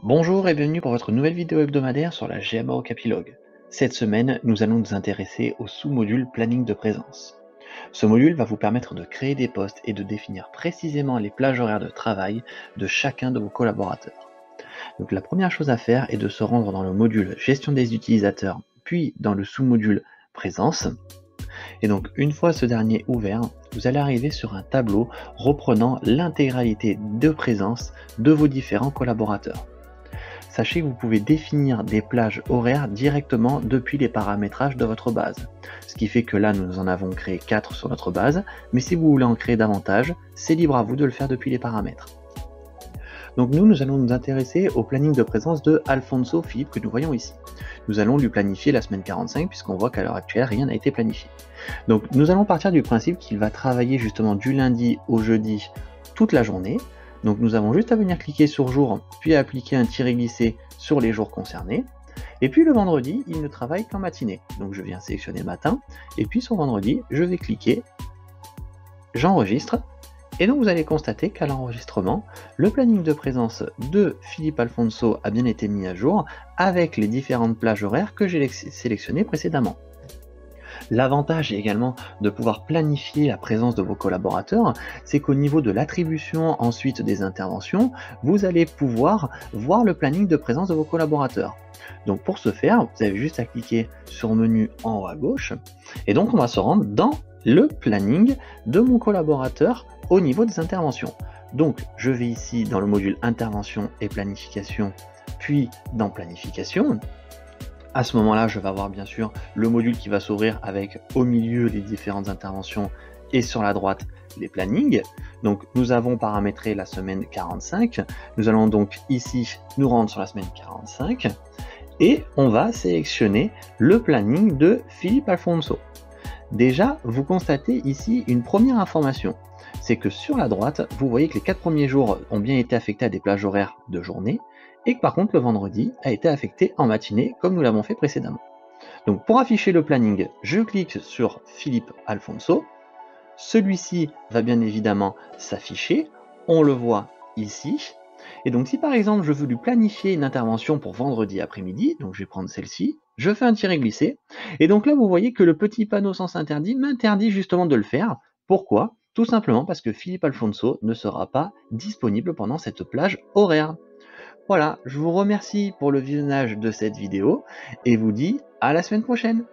Bonjour et bienvenue pour votre nouvelle vidéo hebdomadaire sur la GMA au Capilog. Cette semaine, nous allons nous intéresser au sous-module planning de présence. Ce module va vous permettre de créer des postes et de définir précisément les plages horaires de travail de chacun de vos collaborateurs. Donc la première chose à faire est de se rendre dans le module gestion des utilisateurs, puis dans le sous-module présence. Et donc une fois ce dernier ouvert, vous allez arriver sur un tableau reprenant l'intégralité de présence de vos différents collaborateurs. Sachez que vous pouvez définir des plages horaires directement depuis les paramétrages de votre base. Ce qui fait que là, nous en avons créé 4 sur notre base, mais si vous voulez en créer davantage, c'est libre à vous de le faire depuis les paramètres. Donc nous allons nous intéresser au planning de présence de Alfonso Philippe que nous voyons ici. Nous allons lui planifier la semaine 45 puisqu'on voit qu'à l'heure actuelle, rien n'a été planifié. Donc nous allons partir du principe qu'il va travailler justement du lundi au jeudi toute la journée. Donc nous avons juste à venir cliquer sur jour, puis à appliquer un tiret glissé sur les jours concernés. Et puis le vendredi, il ne travaille qu'en matinée. Donc je viens sélectionner matin, et puis sur vendredi, je vais cliquer, j'enregistre, et donc vous allez constater qu'à l'enregistrement, le planning de présence de Philippe Alfonso a bien été mis à jour avec les différentes plages horaires que j'ai sélectionnées précédemment. L'avantage également de pouvoir planifier la présence de vos collaborateurs, c'est qu'au niveau de l'attribution ensuite des interventions, vous allez pouvoir voir le planning de présence de vos collaborateurs. Donc pour ce faire, vous avez juste à cliquer sur menu en haut à gauche, et donc on va se rendre dans le planning de mon collaborateur au niveau des interventions. Donc je vais ici dans le module intervention et planification, puis dans planification. À ce moment-là, je vais avoir bien sûr le module qui va s'ouvrir avec au milieu les différentes interventions et sur la droite les plannings. Donc nous avons paramétré la semaine 45. Nous allons donc ici nous rendre sur la semaine 45 et on va sélectionner le planning de Philippe Alfonso. Déjà, vous constatez ici une première information. C'est que sur la droite, vous voyez que les 4 premiers jours ont bien été affectés à des plages horaires de journée, et que par contre le vendredi a été affecté en matinée, comme nous l'avons fait précédemment. Donc pour afficher le planning, je clique sur Philippe Alfonso. Celui-ci va bien évidemment s'afficher, on le voit ici. Et donc si par exemple je veux lui planifier une intervention pour vendredi après-midi, donc je vais prendre celle-ci, je fais un tiret glissé, et donc là vous voyez que le petit panneau sens interdit m'interdit justement de le faire. Pourquoi? Tout simplement parce que Philippe Alfonso ne sera pas disponible pendant cette plage horaire. Voilà, je vous remercie pour le visionnage de cette vidéo et vous dis à la semaine prochaine.